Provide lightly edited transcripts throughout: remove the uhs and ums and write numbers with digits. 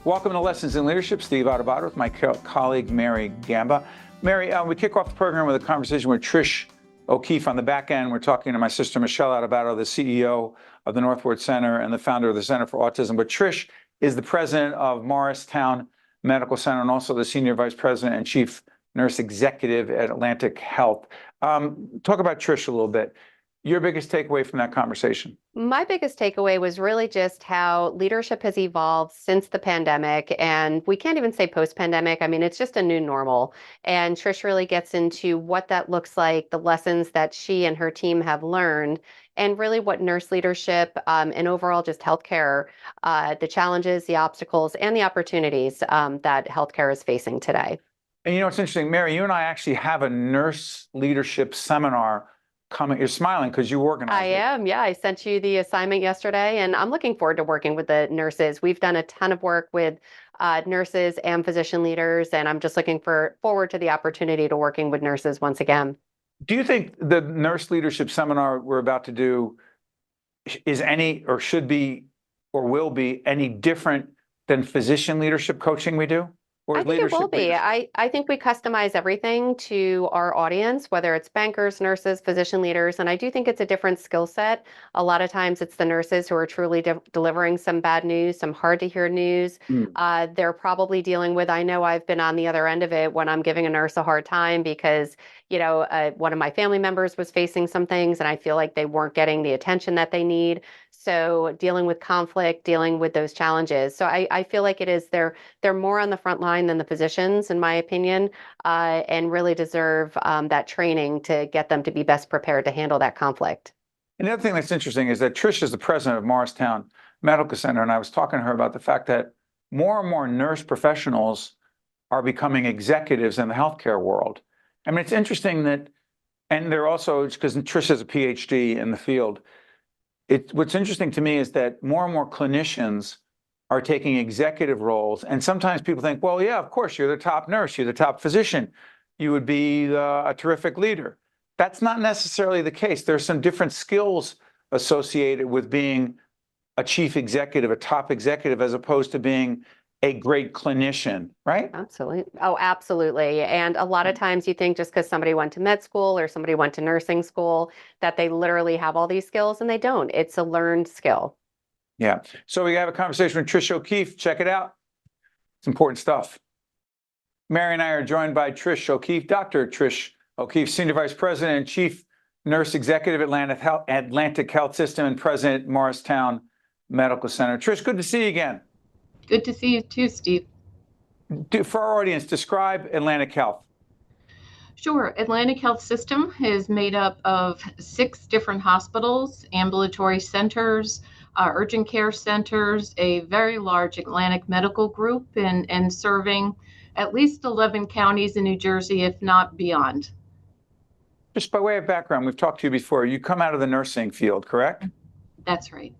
Welcome to Lessons in Leadership. Steve Adubato with my colleague, Mary Gamba. Mary, we kick off the program with a conversation with Trish O'Keefe. On the back end, we're talking to my sister, Michele Adubato, the CEO of the Northward Center and the founder of the Center for Autism. But Trish is the president of Morristown Medical Center and also the senior vice president and chief nurse executive at Atlantic Health. Talk about Trish a little bit. Your biggest takeaway from that conversation? My biggest takeaway was really just how leadership has evolved since the pandemic, and we can't even say post-pandemic. I mean, it's just a new normal. And Trish really gets into what that looks like, the lessons that she and her team have learned, and really what nurse leadership and overall just healthcare, the challenges, the obstacles, and the opportunities that healthcare is facing today. And you know, it's interesting, Mary, you and I actually have a nurse leadership seminar coming. You're smiling because you organized it. I am, yeah. I sent you the assignment yesterday, and I'm looking forward to working with the nurses. We've done a ton of work with nurses and physician leaders, and I'm just looking forward to the opportunity to working with nurses once again. Do you think the nurse leadership seminar we're about to do is any, or should be, or will be any different than physician leadership coaching we do? I think it will be. I think we customize everything to our audience, whether it's bankers, nurses, physician leaders, and I do think it's a different skill set. A lot of times it's the nurses who are truly delivering some bad news, some hard to hear news. They're probably dealing with, I know I've been on the other end of it when I'm giving a nurse a hard time because, you know, one of my family members was facing some things and I feel like they weren't getting the attention that they need. So dealing with conflict, dealing with those challenges. So I feel like it is they're more on the front line than the physicians, in my opinion, and really deserve that training to get them to be best prepared to handle that conflict. And the other thing that's interesting is that Trish is the president of Morristown Medical Center, and I was talking to her about the fact that more and more nurse professionals are becoming executives in the healthcare world. I mean, it's interesting that, and they're also, because Trish has a PhD in the field, what's interesting to me is that more and more clinicians are taking executive roles. And sometimes people think, well, yeah, of course, you're the top nurse, you're the top physician, you would be a terrific leader. That's not necessarily the case. There's some different skills associated with being a chief executive, a top executive, as opposed to being a great clinician, right? Absolutely. Oh, absolutely. And a lot of times you think just because somebody went to med school or somebody went to nursing school that they literally have all these skills, and they don't. It's a learned skill. Yeah. So we have a conversation with Trish O'Keefe. Check it out. It's important stuff. Mary and I are joined by Trish O'Keefe, Dr. Trish O'Keefe, Senior Vice President and Chief Nurse Executive at Atlantic Health System and President, Morristown Medical Center. Trish, good to see you again. Good to see you too, Steve. For our audience, describe Atlantic Health. Sure. Atlantic Health System is made up of 6 different hospitals, ambulatory centers, urgent care centers, a very large Atlantic medical group, and serving at least 11 counties in New Jersey, if not beyond. Just by way of background, we've talked to you before. You come out of the nursing field, correct? That's right.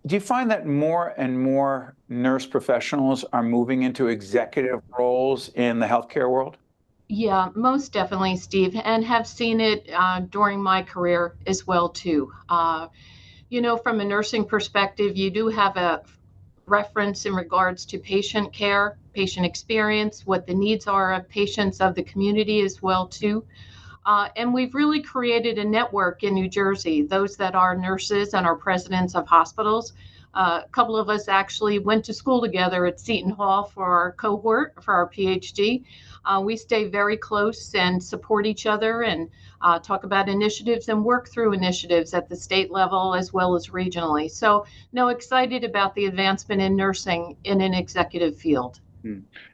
Do you find that more and more nurse professionals are moving into executive roles in the healthcare world? Yeah, most definitely, Steve, and have seen it during my career as well, too. You know, from a nursing perspective, you do have a reference in regards to patient care, patient experience, what the needs are of patients of the community as well, too. And we've really created a network in New Jersey, those that are nurses and are presidents of hospitals. A couple of us actually went to school together at Seton Hall for our cohort, for our PhD. We stay very close and support each other and talk about initiatives and work through initiatives at the state level as well as regionally. So, no, excited about the advancement in nursing in an executive field.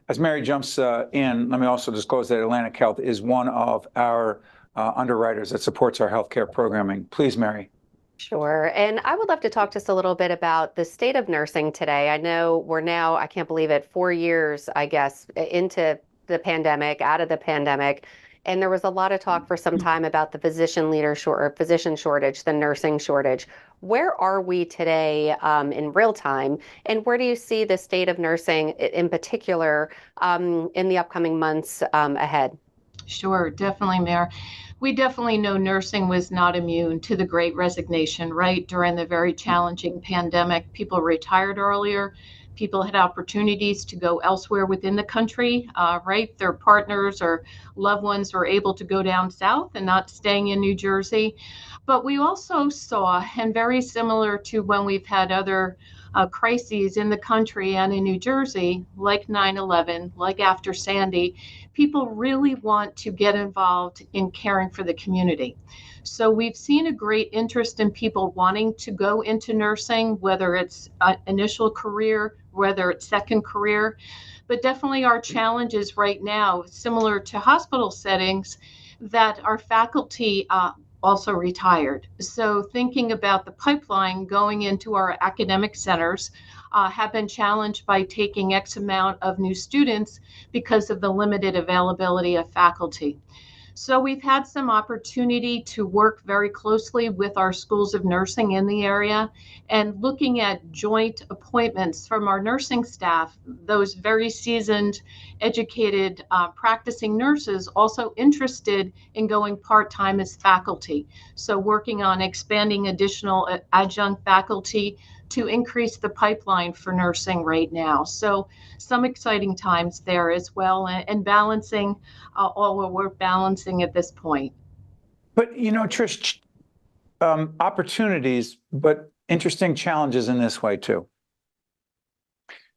As Mary jumps in, let me also disclose that Atlantic Health is one of our underwriters that supports our healthcare programming. Please, Mary. Sure. And I would love to talk just a little bit about the state of nursing today. I know we're now, I can't believe it, 4 years, I guess, into the pandemic, out of the pandemic. And there was a lot of talk for some time about the physician shortage, the nursing shortage. Where are we today in real time? And where do you see the state of nursing in particular in the upcoming months ahead? Sure, definitely, Mayor. We definitely know nursing was not immune to the Great Resignation, right? During the very challenging pandemic, people retired earlier. People had opportunities to go elsewhere within the country, right? Their partners or loved ones were able to go down south and not staying in New Jersey. But we also saw, and very similar to when we've had other crises in the country and in New Jersey, like 9/11, like after Sandy, people really want to get involved in caring for the community. So we've seen a great interest in people wanting to go into nursing, whether it's initial career, whether it's second career. But definitely our challenges right now, similar to hospital settings, that our faculty also retired. So thinking about the pipeline going into our academic centers have been challenged by taking X amount of new students because of the limited availability of faculty. So we've had some opportunity to work very closely with our schools of nursing in the area and looking at joint appointments from our nursing staff, those very seasoned, educated, practicing nurses also interested in going part-time as faculty. So working on expanding additional adjunct faculty to increase the pipeline for nursing right now. So some exciting times there as well, and balancing all what we're balancing at this point. But, Trish, opportunities, but interesting challenges in this way too.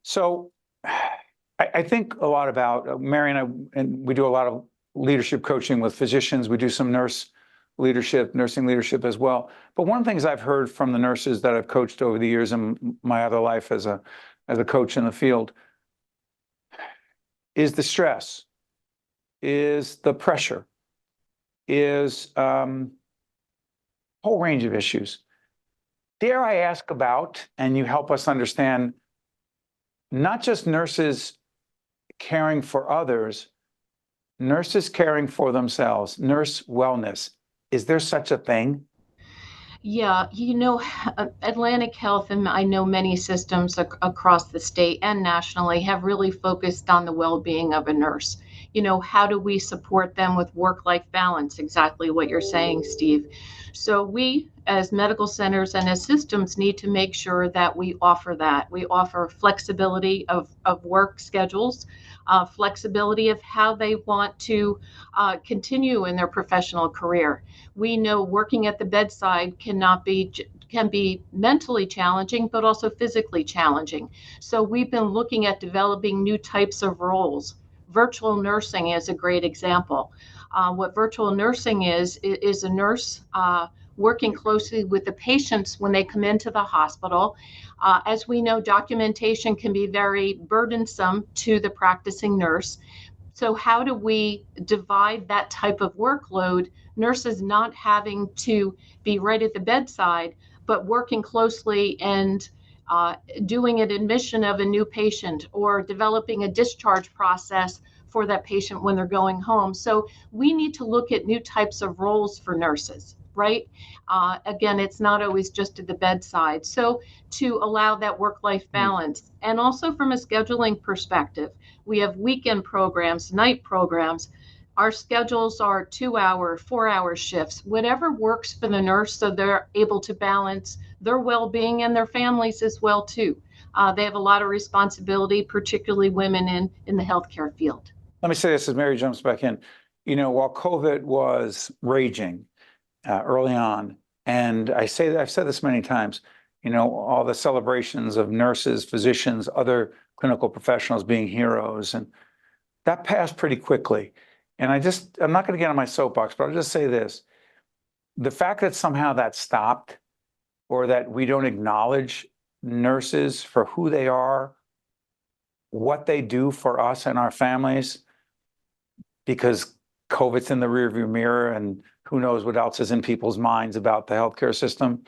So I think a lot about Mary and we do a lot of leadership coaching with physicians. We do some nursing leadership as well. But one of the things I've heard from the nurses that I've coached over the years in my other life as a coach in the field is the stress, is the pressure, is whole range of issues. Dare I ask about, and you help us understand, not just nurses caring for others, nurses caring for themselves, nurse wellness. Is there such a thing? Yeah, Atlantic Health, and I know many systems across the state and nationally have really focused on the well-being of a nurse. How do we support them with work-life balance? Exactly what you're saying, Steve. So we, as medical centers and as systems, need to make sure that we offer that. We offer flexibility of work schedules, flexibility of how they want to continue in their professional career. We know working at the bedside can be mentally challenging, but also physically challenging. So we've been looking at developing new types of roles. Virtual nursing is a great example. What virtual nursing is a nurse working closely with the patients when they come into the hospital. As we know, documentation can be very burdensome to the practicing nurse. So how do we divide that type of workload, nurses not having to be right at the bedside, but working closely and doing an admission of a new patient or developing a discharge process for that patient when they're going home. So we need to look at new types of roles for nurses, right? Again, it's not always just at the bedside. So to allow that work-life balance. And also from a scheduling perspective, we have weekend programs, night programs. Our schedules are 2-hour, 4-hour shifts, whatever works for the nurse so they're able to balance their well-being and their families as well too. They have a lot of responsibility, particularly women in the healthcare field. Let me say this as Mary jumps back in. While COVID was raging early on, and I've said this many times, all the celebrations of nurses, physicians, other clinical professionals being heroes, and that passed pretty quickly. And I'm not going to get on my soapbox, but I'll just say this. The fact that somehow that stopped, or that we don't acknowledge nurses for who they are, what they do for us and our families, because COVID's in the rearview mirror and who knows what else is in people's minds about the healthcare system.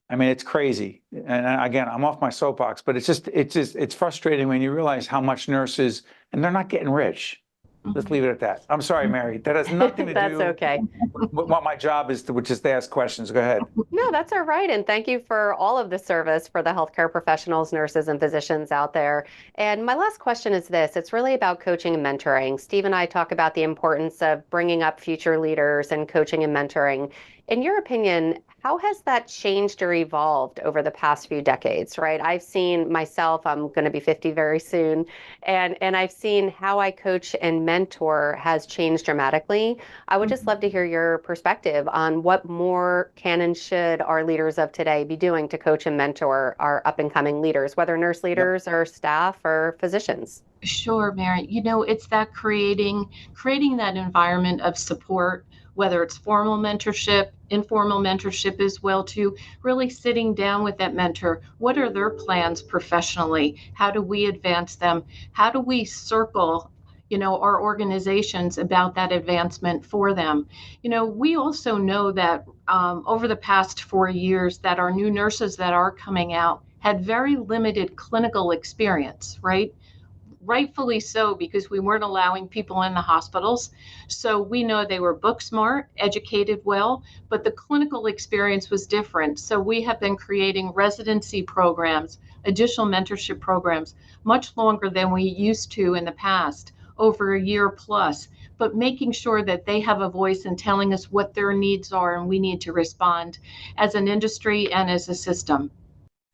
I mean, it's crazy. And again, I'm off my soapbox, but it's frustrating when you realize how much nurses, and they're not getting rich. Let's leave it at that. I'm sorry, Mary. That has nothing to That's do okay. with what my job is, which is to ask questions. Go ahead. No, that's all right. And thank you for all of the service for the healthcare professionals, nurses, and physicians out there. And my last question is this. It's really about coaching and mentoring. Steve and I talk about the importance of bringing up future leaders and coaching and mentoring. In your opinion, how has that changed or evolved over the past few decades, right? I've seen myself, I'm going to be 50 very soon, and I've seen how I coach and mentor has changed dramatically. I would just love to hear your perspective on what more can and should our leaders of today be doing to coach and mentor our up and coming leaders, whether nurse leaders or staff or physicians. Sure, Mary. It's that creating that environment of support, whether it's formal mentorship, informal mentorship as well, to really sitting down with that mentor. What are their plans professionally? How do we advance them? How do we circle, our organizations about that advancement for them? We also know that over the past 4 years that our new nurses that are coming out had very limited clinical experience, right? Rightfully so, because we weren't allowing people in the hospitals. So we know they were book smart, educated well, but the clinical experience was different. So we have been creating residency programs, additional mentorship programs, much longer than we used to in the past, over a year plus, but making sure that they have a voice in telling us what their needs are, and we need to respond as an industry and as a system.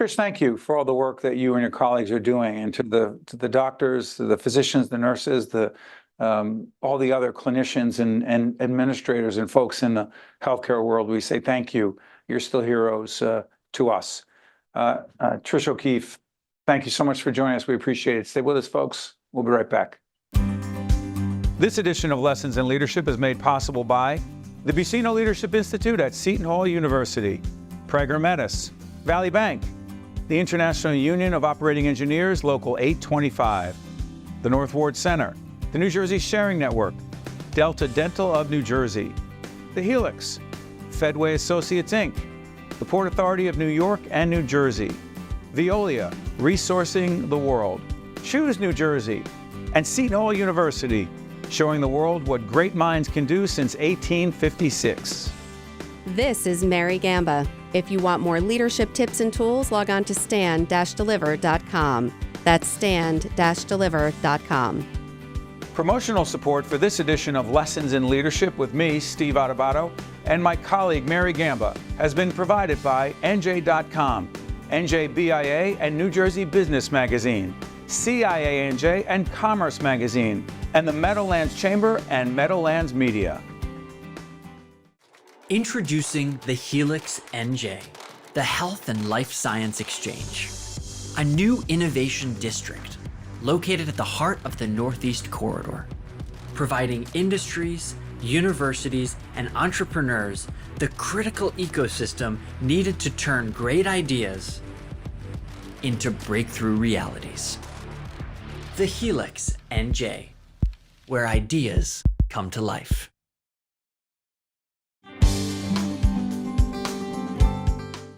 Trish, thank you for all the work that you and your colleagues are doing, and to the doctors, to the physicians, the nurses, all the other clinicians and administrators and folks in the healthcare world. We say thank you. You're still heroes to us. Trish O'Keefe, thank you so much for joining us. We appreciate it. Stay with us, folks. We'll be right back. This edition of Lessons in Leadership is made possible by the Buccino Leadership Institute at Seton Hall University, Prager Metis, Valley Bank, the International Union of Operating Engineers, Local 825, the North Ward Center, the New Jersey Sharing Network, Delta Dental of New Jersey, the Helix, Fedway Associates, Inc., the Port Authority of New York and New Jersey, Veolia, Resourcing the World, Choose New Jersey, and Seton Hall University, showing the world what great minds can do since 1856. This is Mary Gamba. If you want more leadership tips and tools, log on to stand-deliver.com. That's stand-deliver.com. Promotional support for this edition of Lessons in Leadership with me, Steve Adubato, and my colleague Mary Gamba has been provided by NJ.com, NJBIA and New Jersey Business Magazine, CIANJ and Commerce Magazine, and the Meadowlands Chamber and Meadowlands Media. Introducing the Helix NJ, the Health and Life Science Exchange, a new innovation district located at the heart of the Northeast Corridor, providing industries, universities, and entrepreneurs the critical ecosystem needed to turn great ideas into breakthrough realities. The Helix NJ, where ideas come to life.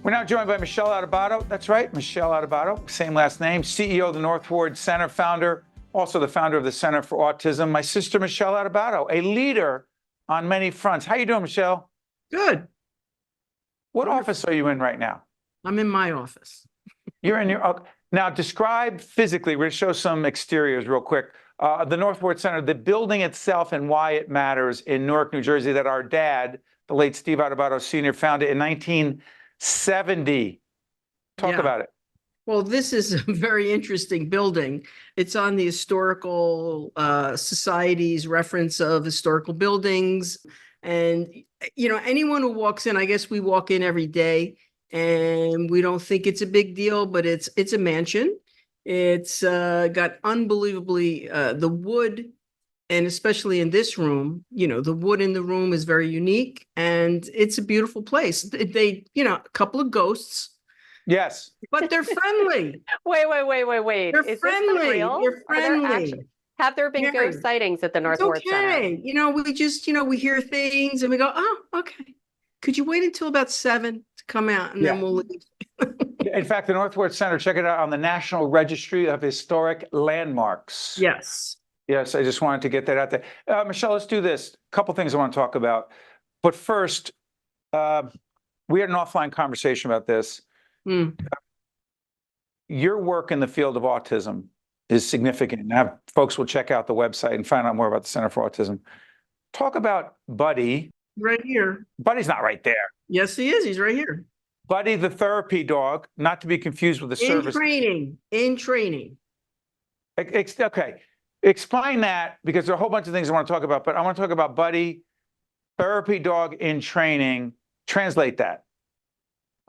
We're now joined by Michele Adubato. That's right, Michele Adubato, same last name, CEO of the North Ward Center, also the founder of the Center for Autism. My sister, Michele Adubato, a leader on many fronts. How you doing, Michele? Good. What office are you in right now? I'm in my office. You're in your, now describe physically, we're gonna show some exteriors real quick. The North Ward Center, the building itself and why it matters in Newark, New Jersey, that our dad, the late Steve Adubato Sr., founded in 1970. Talk Yeah. about it. Well, this is a very interesting building. It's on the Historical Society's reference of historical buildings. And, anyone who walks in, I guess we walk in every day and we don't think it's a big deal, but it's a mansion. It's got unbelievably, the wood, and especially in this room, the wood in the room is very unique, and it's a beautiful place. They, a couple of ghosts, Yes. but they're friendly. Wait. They're Is this friendly. real? They're friendly. Have there been Mary, ghost sightings at the North It's Ward Center? okay. We just, we hear things and we go, oh, okay. Could you wait until about 7 to come out, and then Yeah. we'll leave? In fact, the North Ward Center, check it out on the National Registry of Historic Landmarks. Yes. Yes, I just wanted to get that out there. Michele, let's do this. A couple things I want to talk about. But first, we had an offline conversation about this. Your work in the field of autism is significant. Now, folks will check out the website and find out more about the Center for Autism. Talk about Buddy, Right here. Buddy's not right there. Yes, he is. He's right here. Buddy, the therapy dog, not to be confused with the In service. training, in training. Okay, explain that because there are a whole bunch of things I want to talk about, but I want to talk about Buddy, therapy dog in training. Translate that.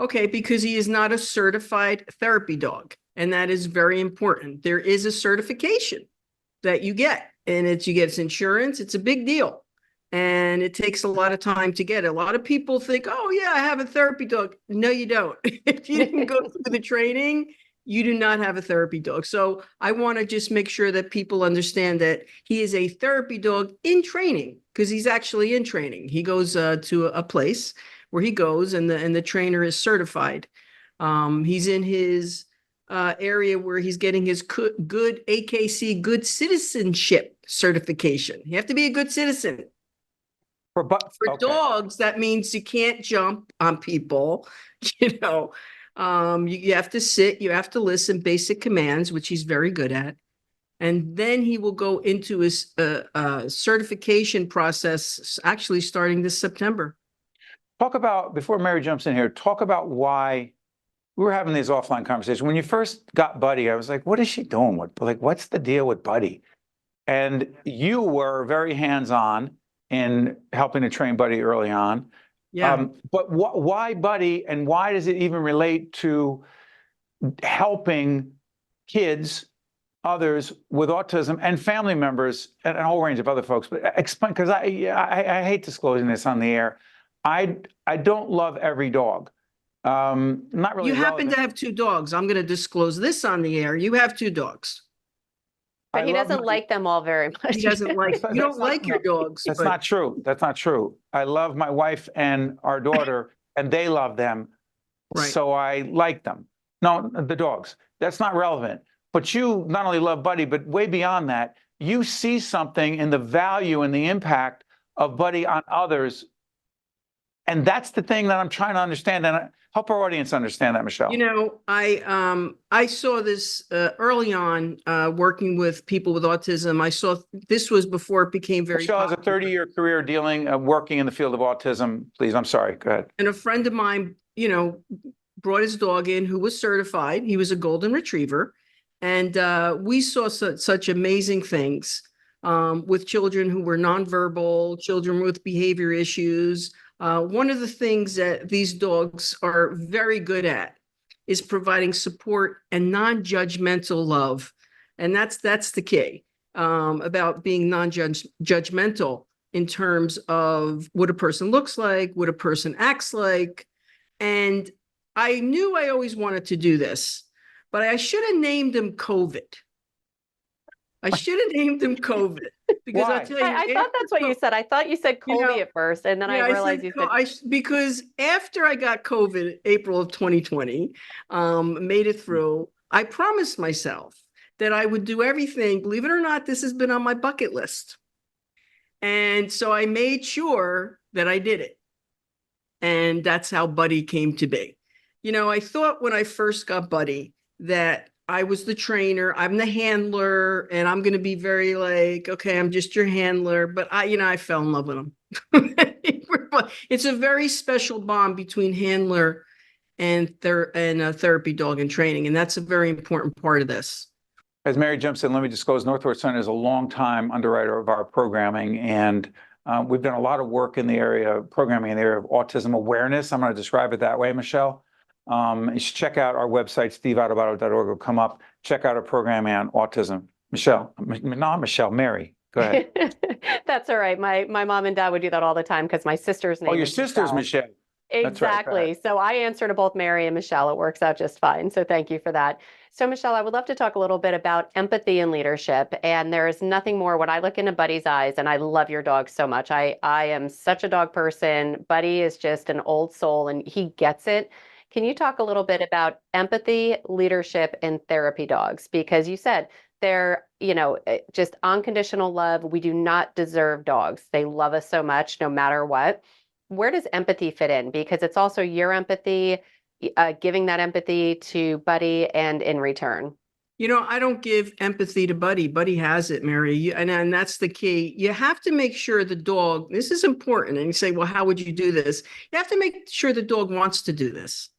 Okay, because he is not a certified therapy dog, and that is very important. There is a certification that you get, and you get its insurance. It's a big deal, and it takes a lot of time to get it. A lot of people think, oh yeah, I have a therapy dog. No, you don't. If you didn't go through the training, you do not have a therapy dog. So I want to just make sure that people understand that he is a therapy dog in training, because he's actually in training. He goes to a place where he goes, and the trainer is certified. He's in his area where he's getting his good AKC, good citizenship certification. You have to be a good citizen. For Okay. dogs, that means you can't jump on people. You know, you have to sit, you have to listen, basic commands, which he's very good at. And then he will go into his certification process, actually starting this September. Talk about, before Mary jumps in here, talk about why we were having these offline conversations. When you first got Buddy, I was like, what is she doing with, like, what's the deal with Buddy? And you were very hands-on in helping to train Buddy early on. Yeah. But why Buddy, and why does it even relate to helping kids, others with autism, and family members, and a whole range of other folks? But explain, because I hate disclosing this on the air. I don't love every dog. Not really. You happen relevant. to have two dogs. I'm going to disclose this on the air. You have two dogs. But he doesn't like them all very much. He doesn't like, you don't like your dogs. That's but not true. That's not true. I love my wife and our daughter, and they love them. Right. So I like them. No, the dogs. That's not relevant. But you not only love Buddy, but way beyond that, you see something in the value and the impact of Buddy on others. And that's the thing that I'm trying to understand, and help our audience understand that, Michele. You know, I saw this early on working with people with autism. I saw this was before it became very Michele has a popular. 30-year career working in the field of autism. Please, I'm sorry. Go ahead. And a friend of mine, you know, brought his dog in who was certified. He was a golden retriever. And we saw such amazing things with children who were nonverbal, children with behavior issues. One of the things that these dogs are very good at is providing support and non-judgmental love. And that's the key about being non-judgmental in terms of what a person looks like, what a person acts like. And I knew I always wanted to do this, but I should have named him COVID. I should have named him COVID. Because Why? I'll tell you, I thought that's what you said. I thought you said You know, Colby at first, and then I realized you said because after I got COVID, April of 2020, made it through, I promised myself that I would do everything. Believe it or not, this has been on my bucket list. And so I made sure that I did it. And that's how Buddy came to be. You know, I thought when I first got Buddy that I was the trainer, I'm the handler, and I'm going to be very like, okay, I'm just your handler. But I fell in love with him. It's a very special bond between handler and a therapy dog in training. And that's a very important part of this. As Mary jumps in, let me disclose Northwest Center is a longtime underwriter of our programming, and we've done a lot of work in the area of programming in the area of autism awareness. I'm going to describe it that way, Michele. You should check out our website, steveadubato.org. Will come up. Check out our programming on autism. Michele, not Michele, Mary. Go ahead. That's all right. My mom and dad would do that all the time because my sister's name. Oh, your is sister's Michele. That's right. Go Exactly. ahead. So I answer to both Mary and Michele. It works out just fine. So thank you for that. So Michele, I would love to talk a little bit about empathy and leadership. And there is nothing more when I look into Buddy's eyes, and I love your dog so much. I am such a dog person. Buddy is just an old soul, and he gets it. Can you talk a little bit about empathy, leadership, and therapy dogs? Because you said they're, just unconditional love. We do not deserve dogs. They love us so much no matter what. Where does empathy fit in? Because it's also your empathy, giving that empathy to Buddy and in return. I don't give empathy to Buddy. Buddy has it, Mary. And that's the key. You have to make sure the dog, this is important. And you say, well, how would you do this? You have to make sure the dog wants to do this.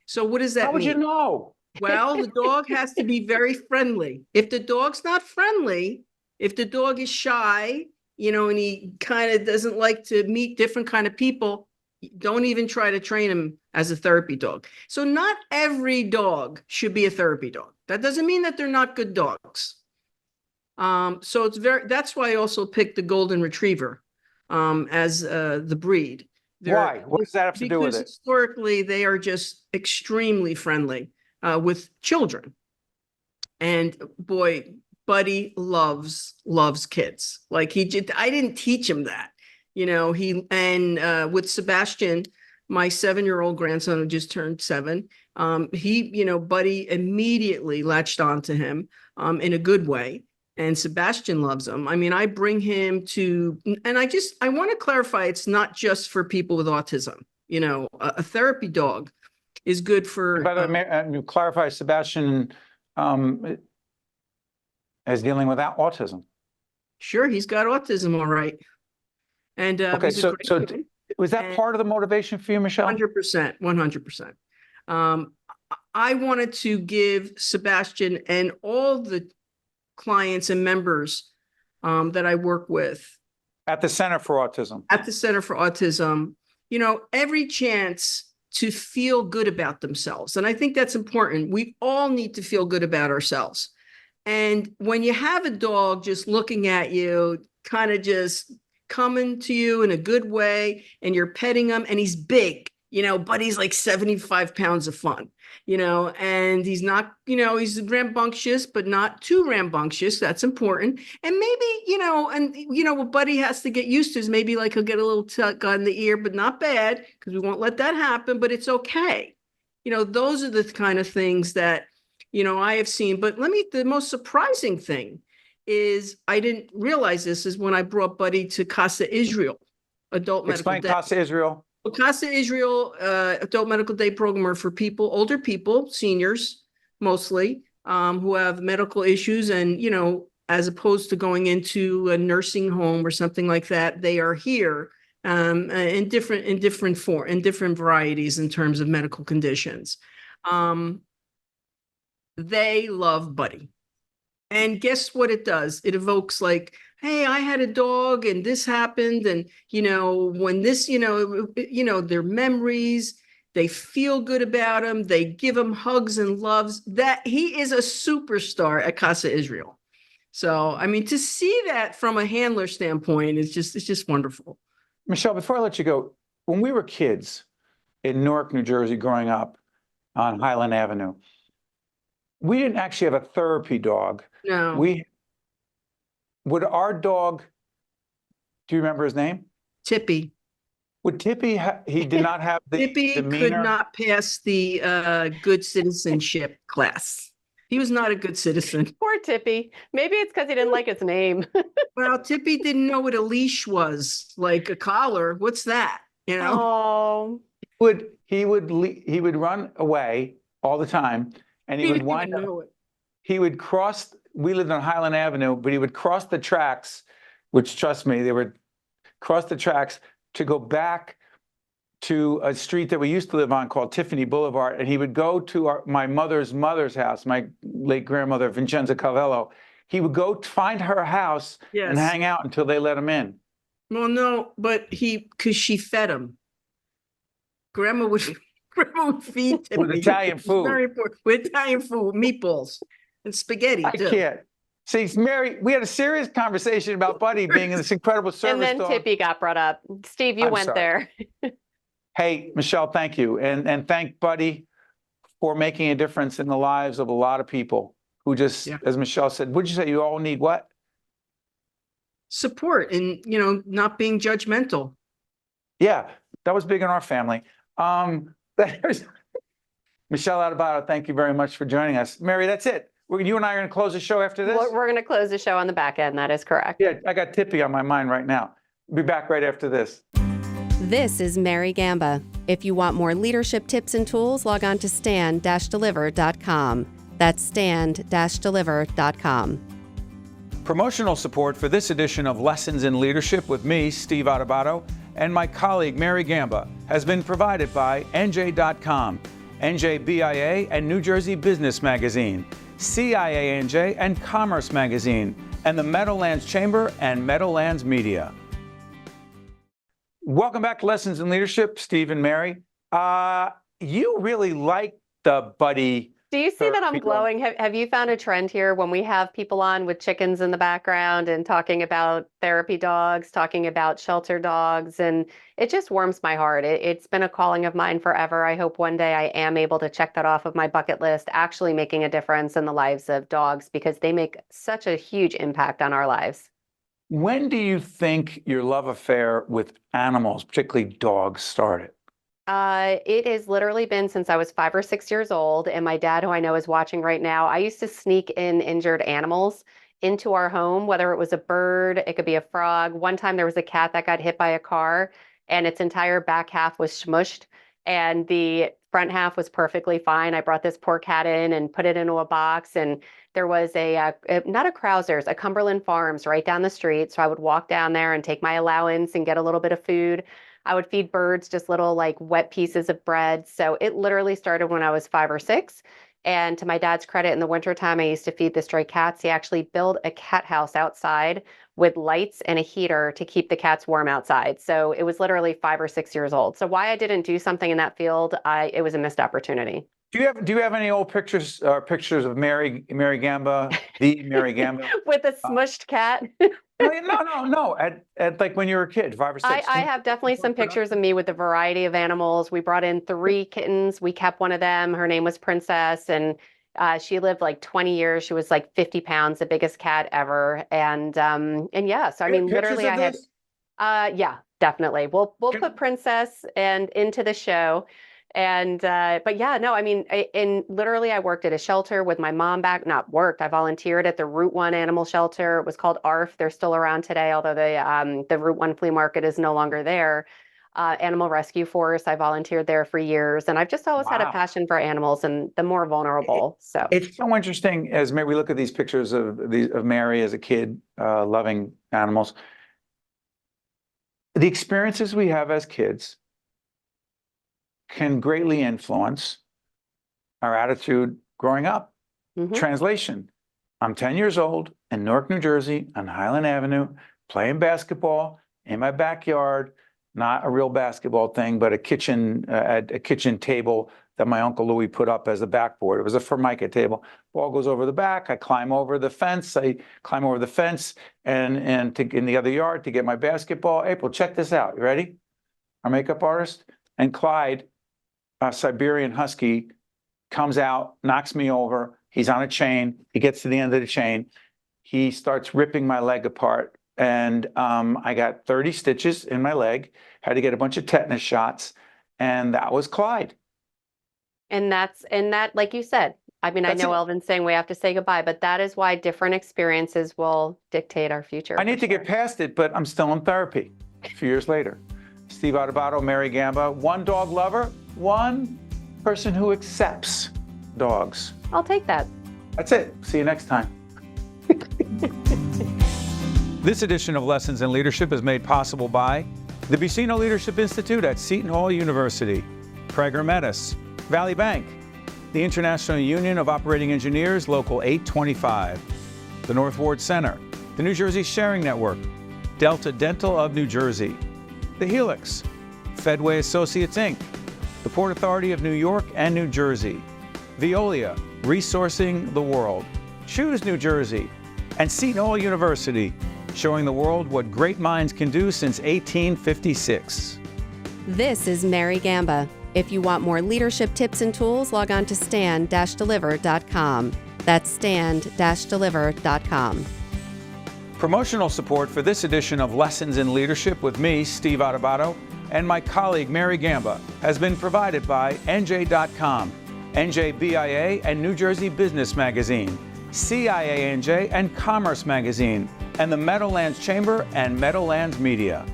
So what does that How would you mean? know? Well, the dog has to be very friendly. If the dog's not friendly, if the dog is shy, and he kind of doesn't like to meet different kind of people, don't even try to train him as a therapy dog. So not every dog should be a therapy dog. That doesn't mean that they're not good dogs. So that's why I also picked the golden retriever as the breed. Why? What does that have to do with Because it? historically, they are just extremely friendly with children. And boy, Buddy loves kids. Like I didn't teach him that, with Sebastian, my 7-year-old grandson who just turned 7, Buddy immediately latched onto him in a good way. And Sebastian loves him. I mean, I bring him to, and I want to clarify, it's not just for people with autism. A therapy dog is good for. By the way, you clarify, Sebastian is dealing with autism. Sure, he's got autism, all right. And Okay, he's a great kid. was that part of the motivation for you, Michele? 100%, 100%. I wanted to give Sebastian and all the clients and members that I work with At the Center for Autism. at the Center for Autism, every chance to feel good about themselves. And I think that's important. We all need to feel good about ourselves. And when you have a dog just looking at you, kind of just coming to you in a good way, and you're petting him, and he's big, but he's like 75 pounds of fun, and he's not, he's rambunctious, but not too rambunctious. That's important. And maybe, what Buddy has to get used to is maybe like he'll get a little tug on the ear, but not bad, because we won't let that happen, but it's okay. Those are the kind of things that, I have seen. But the most surprising thing is, I didn't realize this, is when I brought Buddy to Casa Israel, Adult Medical Explain Day. Casa Israel. Well, Casa Israel Adult Medical Day program are for older people, seniors mostly, who have medical issues. And, as opposed to going into a nursing home or something like that, they are here in different varieties in terms of medical conditions. They love Buddy. And guess what it does? It evokes like, hey, I had a dog and this happened. And, when this, their memories, they feel good about him. They give him hugs and loves. That he is a superstar at Casa Israel. So, I mean, to see that from a handler standpoint it's just wonderful. Michele, before I let you go, when we were kids in Newark, New Jersey, growing up on Highland Avenue, we didn't actually have a therapy dog. No. Would our dog, do you remember his name? Tippy. Would Tippy, he did not have the Tippy demeanor? could not pass the good citizenship class. He was not a good citizen. Poor Tippy. Maybe it's because he didn't like his name. Well, Tippy didn't know what a leash was, like a collar. What's that? Oh. He would run away all the time, and he would didn't wind even up. know it. He would cross. We lived on Highland Avenue, but he would cross the tracks, which, trust me, they would cross the tracks to go back to a street that we used to live on called Tiffany Boulevard, and he would go to my mother's house, my late grandmother Vincenza Calvello. He would go find her house and Yes. hang out until they let him in. Well, no, but because she fed him. Grandma would feed Tippy. With Italian It's food. very important. With Italian food, meatballs and spaghetti I too. can't. See, Mary, we had a serious conversation about Buddy being this incredible service And then dog. Tippy got brought up. Steve, you I'm went sorry. there. Hey, Michele, thank you. And thank Buddy for making a difference in the lives of a lot of people who just, Yeah. as Michele said, would you say you all need what? Support and, not being judgmental. Yeah, that was big in our family. There's Michele Adubato, thank you very much for joining us. Mary, that's it. You and I are going to close the show after this? We're going to close the show on the back end. That is correct. Yeah, I got Tippy on my mind right now. Be back right after this. This is Mary Gamba. If you want more leadership tips and tools, log on to stand-deliver.com. That's stand-deliver.com. Promotional support for this edition of Lessons in Leadership with me, Steve Adubato, and my colleague Mary Gamba has been provided by NJ.com, NJBIA and New Jersey Business Magazine, CIANJ and Commerce Magazine, and the Meadowlands Chamber and Meadowlands Media. Welcome back to Lessons in Leadership, Steve and Mary. You really like the buddy. Do you see that I'm glowing? Have you found a trend here when we have people on with chickens in the background and talking about therapy dogs, talking about shelter dogs, and it just warms my heart. It's been a calling of mine forever. I hope one day I am able to check that off of my bucket list, actually making a difference in the lives of dogs because they make such a huge impact on our lives. When do you think your love affair with animals, particularly dogs, started? It has literally been since I was 5 or 6 years old, and my dad, who I know is watching right now, I used to sneak in injured animals into our home, whether it was a bird, it could be a frog. One time there was a cat that got hit by a car and its entire back half was smushed and the front half was perfectly fine. I brought this poor cat in and put it into a box, and there was not a Krauser's, a Cumberland Farms right down the street. So I would walk down there and take my allowance and get a little bit of food. I would feed birds just little like wet pieces of bread. So it literally started when I was 5 or 6. And to my dad's credit, in the wintertime, I used to feed the stray cats. He actually built a cat house outside with lights and a heater to keep the cats warm outside. So it was literally 5 or 6 years old. So why I didn't do something in that field, it was a missed opportunity. Do you have any old pictures of Mary Gamba, the Mary Gamba? With a smushed cat? No. At like when you were a kid, 5 or 6. I have definitely some pictures of me with a variety of animals. We brought in 3 kittens. We kept one of them. Her name was Princess, and she lived like 20 years. She was like 50 pounds, the biggest cat ever. And yeah, so I mean, literally, I had. Yeah, definitely. We'll put Princess and into the show. And but yeah, no, I mean, literally I worked at a shelter with my mom I volunteered at the Route 1 animal shelter. It was called ARF. They're still around today, although the Route 1 flea market is no longer there. Animal Rescue Force, I volunteered there for years, and I've just always had a passion for animals and the more vulnerable. So it's so interesting as we look at these pictures of Mary as a kid, loving animals. The experiences we have as kids can greatly influence our attitude growing up. Mm-hmm. Translation: I'm 10 years old in Newark, New Jersey, on Highland Avenue, playing basketball in my backyard. Not a real basketball thing, but a kitchen table that my Uncle Louis put up as a backboard. It was a Formica table. Ball goes over the back. I climb over the fence. and in the other yard to get my basketball. April, check this out. You ready? Our makeup artist. And Clyde, a Siberian Husky, comes out, knocks me over. He's on a chain. He gets to the end of the chain. He starts ripping my leg apart. And I got 30 stitches in my leg, had to get a bunch of tetanus shots. And that was Clyde. And that, like you said, I mean, I know Elvin's saying we have to say goodbye, but that is why different experiences will dictate our future. I need to get past it, but I'm still in therapy a few years later. Steve Adubato, Mary Gamba, one dog lover, one person who accepts dogs. I'll take that. That's it. See you next time. This edition of Lessons in Leadership is made possible by the Buccino Leadership Institute at Seton Hall University, Prager Metis, Valley Bank, the International Union of Operating Engineers, Local 825, the North Ward Center, the New Jersey Sharing Network, Delta Dental of New Jersey, the Helix, Fedway Associates, Inc., the Port Authority of New York and New Jersey, Veolia, Resourcing the World, Choose New Jersey, and Seton Hall University, showing the world what great minds can do since 1856. This is Mary Gamba. If you want more leadership tips and tools, log on to stand-deliver.com. That's stand-deliver.com. Promotional support for this edition of Lessons in Leadership with me, Steve Adubato, and my colleague Mary Gamba has been provided by NJ.com, NJBIA and New Jersey Business Magazine, CIANJ and Commerce Magazine, and the Meadowlands Chamber and Meadowlands Media.